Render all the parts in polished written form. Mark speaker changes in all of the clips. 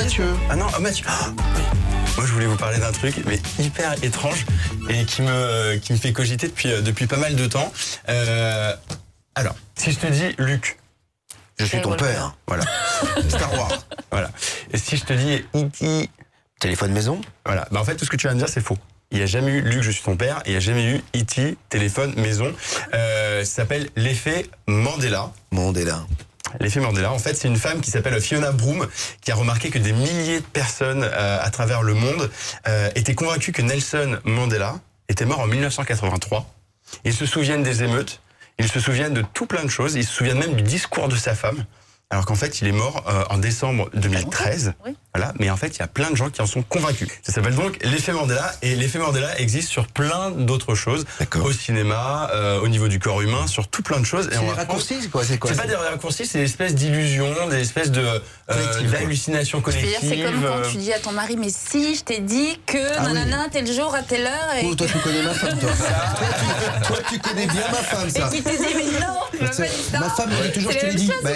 Speaker 1: Mathieu.
Speaker 2: Ah non, Mathieu. Oui. Moi, je voulais vous parler d'un truc, mais hyper étrange et qui me fait cogiter depuis pas mal de temps. Alors, si je te dis Luc,
Speaker 1: Je suis ton père.
Speaker 2: voilà.
Speaker 1: Star Wars.
Speaker 2: Voilà. Et si je te dis E.T.,
Speaker 1: Téléphone maison.
Speaker 2: voilà. Bah, en fait, tout ce que tu viens de dire, c'est faux. Il n'y a jamais eu Luc, je suis ton père, et il n'y a jamais eu E.T., téléphone, maison. Ça s'appelle l'effet Mandela.
Speaker 1: Mandela.
Speaker 2: L'effet Mandela, en fait, c'est une femme qui s'appelle Fiona Broome, qui a remarqué que des milliers de personnes à travers le monde étaient convaincues que Nelson Mandela était mort en 1983. Ils se souviennent des émeutes, ils se souviennent de tout plein de choses, ils se souviennent même du discours de sa femme, alors qu'en fait, il est mort en décembre 2013.
Speaker 3: Oui.
Speaker 2: Voilà, mais en fait, il y a plein de gens qui en sont convaincus. Ça s'appelle donc l'effet Mandela, et l'effet Mandela existe sur plein d'autres choses, au cinéma, au niveau du corps humain, sur tout plein de choses.
Speaker 1: C'est des raccourcis, c'est quoi?
Speaker 2: C'est pas des raccourcis, c'est des espèces d'illusions, des espèces d'hallucinations collectives.
Speaker 3: C'est comme quand tu dis à ton mari, mais si, je t'ai dit que nanana, tel jour, à telle heure. Et
Speaker 1: Oh, toi, tu connais ma femme, toi. Toi, tu connais bien ma femme, ça.
Speaker 3: qui te dit, mais non, je veux pas dire ça.
Speaker 1: Ma femme me dit toujours, je te l'ai dit. Bah,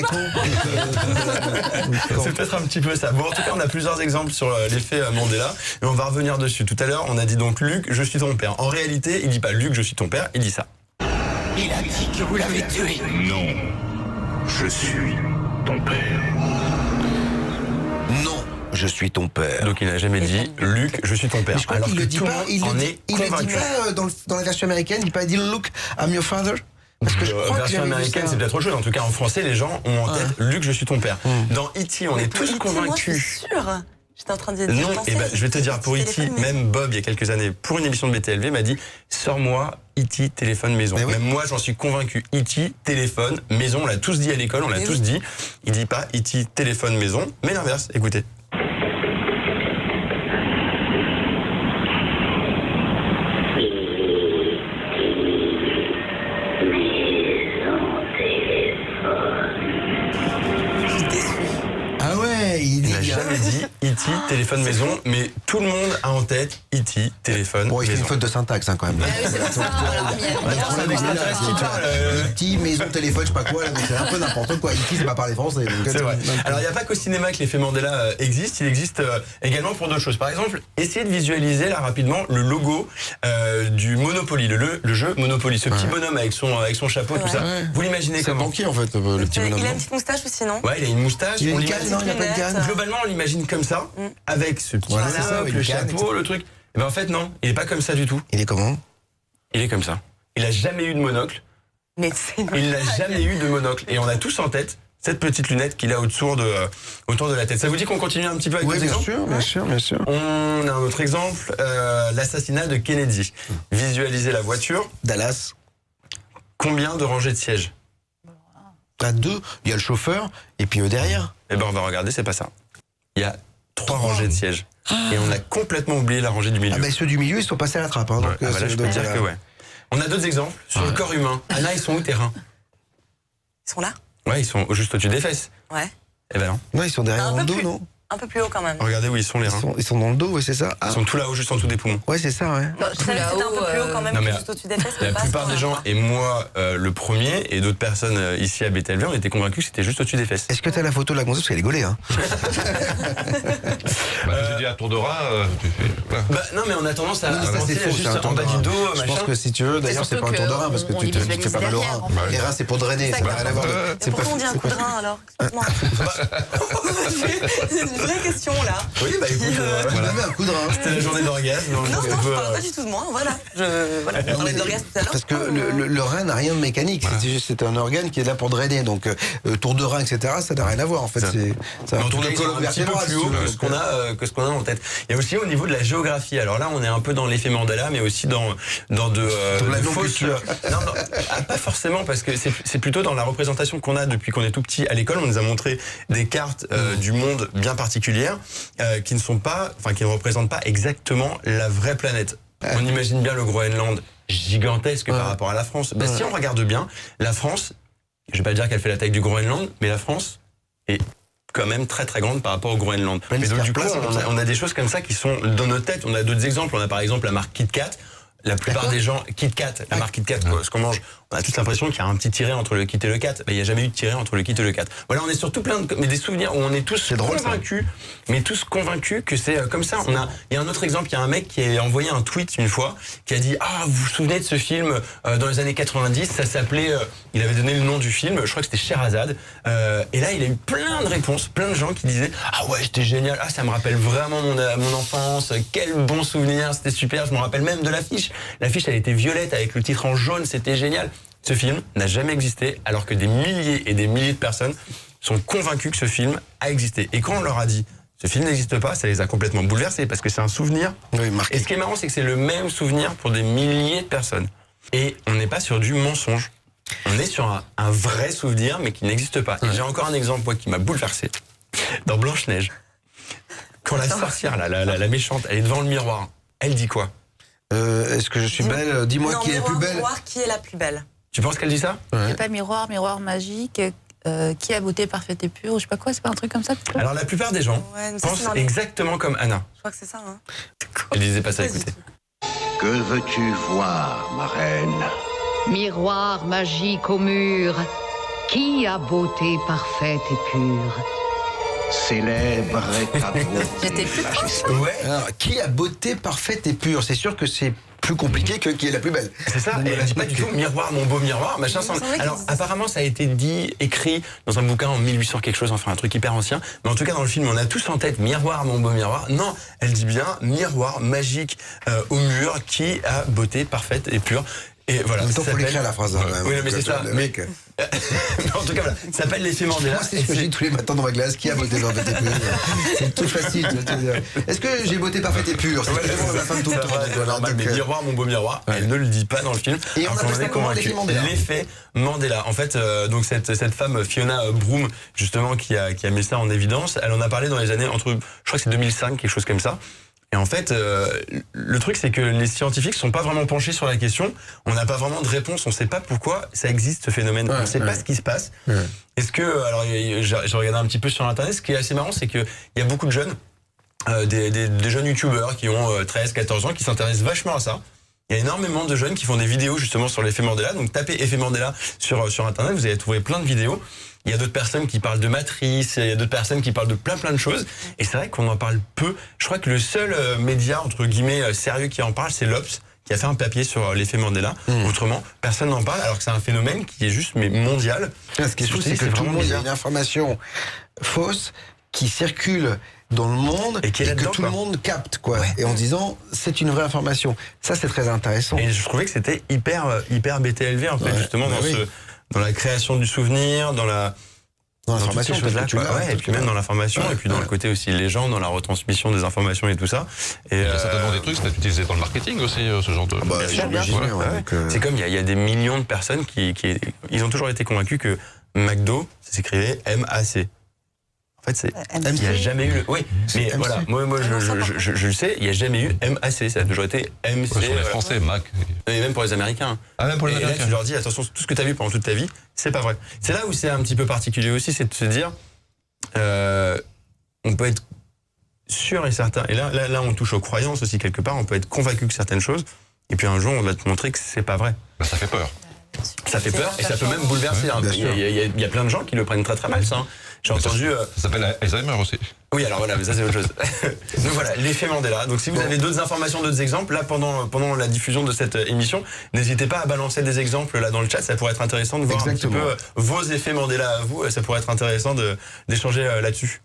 Speaker 2: C'est peut-être un petit peu ça. Bon, en tout cas, on a plusieurs exemples sur l'effet Mandela, et on va revenir dessus. Tout à l'heure, on a dit donc Luc, je suis ton père. En réalité, il dit pas Luc, je suis ton père, il dit ça.
Speaker 4: Il a dit que vous l'avez tué.
Speaker 5: Non, je suis ton père.
Speaker 1: Non, je suis ton père.
Speaker 2: Donc il n'a jamais dit Luc, je suis ton père.
Speaker 1: Mais je crois
Speaker 2: Alors
Speaker 1: qu'il
Speaker 2: que
Speaker 1: le dit
Speaker 2: tout le
Speaker 1: pas.
Speaker 2: monde
Speaker 1: Il
Speaker 2: en
Speaker 1: le
Speaker 2: est
Speaker 1: dit
Speaker 2: convaincu.
Speaker 1: pas dans la version américaine. Il dit pas dit Look, I'm your father. Parce que je crois que
Speaker 2: version
Speaker 1: j'avais vu
Speaker 2: américaine,
Speaker 1: ça.
Speaker 2: c'est peut-être autre chose. En tout cas, en français, les gens ont en tête Luc, je suis ton père. Dans E.T., on est tous
Speaker 6: Moi, je
Speaker 2: convaincus.
Speaker 6: suis sûre. J'étais en train de dire.
Speaker 2: Non, et ben, je vais te dire, pour E.T., même Bob, il y a quelques années, pour une émission de BTLV, m'a dit sors-moi E.T. téléphone maison.
Speaker 1: Mais oui.
Speaker 2: Même moi, j'en suis convaincu. E.T. téléphone maison, on l'a tous dit à l'école, on l'a tous dit. Il dit pas E.T. téléphone maison, mais l'inverse. Écoutez.
Speaker 1: Ah ouais, il
Speaker 2: Il n'a jamais dit E.T. téléphone maison, mais tout le monde a en tête E.T. téléphone
Speaker 1: Bon, il fait une
Speaker 2: maison.
Speaker 1: faute de syntaxe quand même.
Speaker 3: Ah oui, c'est pour ça.
Speaker 2: C'est un extraterrestre qui parle.
Speaker 1: E.T., maison, téléphone, je sais pas quoi, là, mais c'est un peu n'importe quoi. E.T., c'est pas parler français.
Speaker 2: C'est vrai. Alors, il n'y a pas qu'au cinéma que l'effet Mandela existe, il existe également pour d'autres choses. Par exemple, essayez de visualiser là rapidement le logo du Monopoly, le jeu Monopoly. Ce petit bonhomme avec son chapeau, tout ça. Vous l'imaginez
Speaker 1: C'est un
Speaker 2: comment?
Speaker 1: banquier en fait, le petit bonhomme.
Speaker 6: Il a une petite moustache aussi, non?
Speaker 2: Ouais, il a une moustache.
Speaker 1: Il a
Speaker 2: on
Speaker 1: une canne,
Speaker 2: l'imagine-
Speaker 1: non, il a pas de canne.
Speaker 2: Globalement, on l'imagine comme ça, avec ce petit
Speaker 1: Voilà, c'est ça,
Speaker 2: monocle,
Speaker 1: une
Speaker 2: le
Speaker 1: canne,
Speaker 2: chapeau, le truc. Et ben en fait, non, il est pas comme ça du tout.
Speaker 1: Il est comment?
Speaker 2: Il est comme ça. Il a jamais eu de monocle.
Speaker 6: Mais c'est.
Speaker 2: Il n'a jamais eu de monocle. Et on a tous en tête cette petite lunette qu'il a autour de la tête. Ça vous dit qu'on continue un petit peu avec
Speaker 1: Oui,
Speaker 2: les
Speaker 1: bien
Speaker 2: exemples?
Speaker 1: sûr, bien sûr, bien sûr.
Speaker 2: On a un autre exemple, l'assassinat de Kennedy. Visualisez la voiture.
Speaker 1: Dallas.
Speaker 2: Combien de rangées de sièges?
Speaker 1: T'as deux, il y a le chauffeur, et puis derrière.
Speaker 2: Eh ben on va regarder, c'est pas ça. Il y a 3 rangées de sièges. Et on a complètement oublié la rangée du milieu.
Speaker 1: Ah ben ceux du milieu, ils sont passés à la trappe. Hein, donc,
Speaker 2: Ah bah là, je peux te dire que ouais. On a d'autres exemples sur le corps humain. Anna, ils sont où tes reins?
Speaker 6: Ils sont là?
Speaker 2: Ouais, ils sont juste au-dessus des fesses.
Speaker 6: Ouais.
Speaker 2: Eh ben non.
Speaker 1: Non, ils sont derrière
Speaker 6: Un
Speaker 1: dans
Speaker 6: peu
Speaker 1: le dos,
Speaker 6: plus.
Speaker 1: non?
Speaker 6: Un peu plus haut quand même.
Speaker 2: Regardez où ils sont les reins.
Speaker 1: Ils sont dans le dos, ouais, c'est ça. Ah.
Speaker 2: Ils sont tout là-haut, juste en dessous des poumons.
Speaker 1: Ouais, c'est ça, ouais.
Speaker 6: Je savais que c'était un peu plus haut quand même,
Speaker 2: Non, mais
Speaker 6: juste au-dessus des fesses. mais
Speaker 2: La
Speaker 6: pas
Speaker 2: plupart
Speaker 6: à ce
Speaker 2: des gens,
Speaker 6: point-là.
Speaker 2: et moi le premier, et d'autres personnes ici à BTLV, on était convaincus que c'était juste au-dessus des fesses.
Speaker 1: Est-ce que t'as la photo de la gonzesse? Parce qu'elle est gaulée, hein.
Speaker 5: J'ai dit à tour de rat, tu fais. Voilà.
Speaker 2: Bah non, mais on a tendance à
Speaker 1: Non, mais ça,
Speaker 2: avancer
Speaker 1: c'est faux,
Speaker 2: juste
Speaker 1: c'est un
Speaker 2: en
Speaker 1: tour de
Speaker 2: bas
Speaker 1: rein.
Speaker 2: du dos,
Speaker 1: Je
Speaker 2: machin.
Speaker 1: pense que si tu veux, d'ailleurs, c'est pas un tour de rein parce que
Speaker 3: on
Speaker 1: tu te
Speaker 3: visualise
Speaker 1: fais pas mal au
Speaker 3: derrière,
Speaker 1: rein.
Speaker 3: en fait.
Speaker 1: Les reins, c'est pour drainer, ça n'a rien à voir.
Speaker 6: Et pourquoi on dit un coup de rein alors? Excuse-moi. C'est une vraie question là.
Speaker 2: Oui, bah écoute,
Speaker 1: Voilà, mais un coup de rein.
Speaker 2: c'était la journée d'orgasme. donc
Speaker 6: Non,
Speaker 2: on
Speaker 6: non,
Speaker 2: peut,
Speaker 6: je parle pas du tout de moi, voilà. On parlait de l'orgasme tout à l'heure.
Speaker 1: Parce que le rein n'a rien de mécanique. C'est un organe qui est là pour drainer. Donc, tour de rein, etc., ça n'a rien à voir. En fait, c'est
Speaker 2: Mais
Speaker 1: un
Speaker 2: en tout
Speaker 1: tour
Speaker 2: cas,
Speaker 1: de
Speaker 2: ils sont
Speaker 1: colonne
Speaker 2: un petit peu
Speaker 1: vertébrale.
Speaker 2: plus haut que ce qu'on a en tête. Il y a aussi au niveau de la géographie. Alors là, on est un peu dans l'effet Mandela, mais aussi dans
Speaker 1: la
Speaker 2: de fausses.
Speaker 1: non-culture.
Speaker 2: Non, pas forcément, parce que c'est plutôt dans la représentation qu'on a depuis qu'on est tout petit à l'école. On nous a montré des cartes du monde bien particulières qui ne sont pas, enfin qui ne représentent pas exactement la vraie planète. On imagine bien le Groenland gigantesque par rapport à la France. Bah, si on regarde bien, la France, je vais pas dire qu'elle fait la taille du Groenland, mais la France est quand même très très grande par rapport au Groenland.
Speaker 1: Plein
Speaker 2: Mais donc du coup,
Speaker 1: d'espace, comme ça.
Speaker 2: on a des choses comme ça qui sont dans nos têtes. On a d'autres exemples. On a par exemple la marque KitKat. La plupart des gens, KitKat, la marque KitKat, ce qu'on mange on a toute l'impression qu'il y a un petit tiré entre le kit et le 4. Mais il n'y a jamais eu de tiré entre le kit et le 4. Voilà, on est sur tout plein de, mais des souvenirs où on est tous convaincus, mais tous convaincus que c'est comme ça. Il y a un autre exemple, il y a un mec qui a envoyé un tweet une fois, qui a dit, ah, vous vous souvenez de ce film dans les années 90, ça s'appelait, il avait donné le nom du film, je crois que c'était Sherazade, et là il a eu plein de réponses, plein de gens qui disaient, ah ouais, c'était génial, ah ça me rappelle vraiment mon enfance, quel bon souvenir, c'était super, je me rappelle même de l'affiche. L'affiche elle était violette avec le titre en jaune, c'était génial. Ce film n'a jamais existé, alors que des milliers et des milliers de personnes sont convaincus que ce film a existé. Et quand on leur a dit, ce film n'existe pas, ça les a complètement bouleversés, parce que c'est un souvenir.
Speaker 1: Oui, marqué.
Speaker 2: Et ce qui est marrant, c'est que c'est le même souvenir pour des milliers de personnes. Et on n'est pas sur du mensonge. On est sur un vrai souvenir, mais qui n'existe pas. Et j'ai encore un exemple, moi, qui m'a bouleversé. Dans Blanche-Neige, quand la sorcière, la méchante, elle est devant le miroir, elle dit quoi?
Speaker 1: Est-ce que je suis belle? Dis-moi qui est la plus belle.
Speaker 6: Miroir, qui est la plus belle?
Speaker 2: Tu penses qu'elle dit ça?
Speaker 3: C'est pas miroir, miroir magique. Qui a beauté parfaite et pure, ou je sais pas quoi, c'est pas un truc comme ça?
Speaker 2: Alors la plupart des gens pensent exactement comme Anna.
Speaker 6: Je crois que c'est ça, hein.
Speaker 2: Elle disait pas ça, écoutez.
Speaker 5: Que veux-tu voir, ma reine?
Speaker 7: Miroir magique au mur, qui a beauté parfaite et pure?
Speaker 5: Célèbre est ta beauté.
Speaker 3: J'étais plus proche.
Speaker 2: Ouais.
Speaker 1: Alors, qui a beauté parfaite et pure? C'est sûr que c'est plus compliqué que qui est la plus belle.
Speaker 2: C'est ça, et elle dit pas du tout miroir, mon beau miroir, machin. Alors apparemment ça a été dit, écrit dans un bouquin en 1800 quelque chose, enfin un truc hyper ancien, mais en tout cas dans le film on a tous en tête miroir, mon beau miroir. Non, elle dit bien miroir magique au mur, qui a beauté parfaite et pure. Et voilà.
Speaker 1: En même temps, faut l'écrire la phrase.
Speaker 2: Oui, mais c'est ça. Mais en tout cas, voilà. Ça s'appelle l'effet Mandela.
Speaker 1: Moi, c'est ce que je dis tous les matins dans ma glace. Qui a beauté parfaite et pure? C'est tout facile. Est-ce que j'ai beauté parfaite et pure? C'est vraiment la fin de tout le temps.
Speaker 2: Mais miroir, mon beau miroir, elle ne le dit pas dans le film.
Speaker 1: Et on appelle ça comment, l'effet Mandela?
Speaker 2: L'effet Mandela. En fait, donc cette femme Fiona Broome, justement, qui a mis ça en évidence, elle en a parlé dans les années entre, je crois que c'est 2005, quelque chose comme ça. Et en fait, le truc, c'est que les scientifiques ne sont pas vraiment penchés sur la question. On n'a pas vraiment de réponse. On ne sait pas pourquoi ça existe, ce phénomène. On ne sait pas ce qui se passe. Est-ce que, alors, j'ai regardé un petit peu sur Internet. Ce qui est assez marrant, c'est qu'il y a beaucoup de jeunes, des jeunes youtubeurs qui ont 13, 14 ans, qui s'intéressent vachement à ça. Il y a énormément de jeunes qui font des vidéos justement sur l'effet Mandela. Donc tapez effet Mandela sur Internet, vous allez trouver plein de vidéos. Il y a d'autres personnes qui parlent de matrice, il y a d'autres personnes qui parlent de plein de choses. Et c'est vrai qu'on en parle peu. Je crois que le seul média, entre guillemets, sérieux qui en parle, c'est l'Obs, qui a fait un papier sur l'effet Mandela. Autrement, personne n'en parle, alors que c'est un phénomène qui est juste mondial.
Speaker 1: Ce qui est fou, c'est que tout le monde, il y a une information fausse qui circule dans le monde et que tout le monde capte, quoi. Ouais. Et en disant, c'est une vraie information. Ça, c'est très intéressant.
Speaker 2: Et je trouvais que c'était hyper BTLV, en fait, justement, dans la création du souvenir, dans
Speaker 1: l'information,
Speaker 2: et puis même dans l'information, et puis dans le côté aussi légende, dans la retransmission des informations et tout ça. Et
Speaker 8: il y a certainement des trucs, c'est utilisé dans le marketing aussi, ce genre de...
Speaker 2: C'est comme il y a des millions de personnes qui ils ont toujours été convaincus que McDo, ça s'écrivait MAC. En fait, il n'y a jamais eu le... Oui, mais voilà, moi je le sais, il n'y a jamais eu MAC, ça a toujours été MC.
Speaker 8: Sur les Français, Mac.
Speaker 2: Et même pour les Américains.
Speaker 8: Ah, même pour les Américains.
Speaker 2: Et là, tu leur dis, attention, tout ce que tu as vu pendant toute ta vie, c'est pas vrai. C'est là où c'est un petit peu particulier aussi, c'est de se dire, on peut être sûr et certain, et là on touche aux croyances aussi quelque part, on peut être convaincu que certaines choses, et puis un jour on va te montrer que c'est pas vrai.
Speaker 8: Bah, ça fait peur.
Speaker 2: Ça fait peur et ça peut même bouleverser. Il y a plein de gens qui le prennent très très mal, ça. J'ai entendu...
Speaker 8: Ça s'appelle Alzheimer aussi.
Speaker 2: Oui, alors voilà, mais ça c'est autre chose. Donc voilà, l'effet Mandela. Donc si vous avez d'autres informations, d'autres exemples, là pendant la diffusion de cette émission, n'hésitez pas à balancer des exemples là dans le chat, ça pourrait être intéressant de voir un petit peu vos effets Mandela à vous, ça pourrait être intéressant d'échanger là-dessus.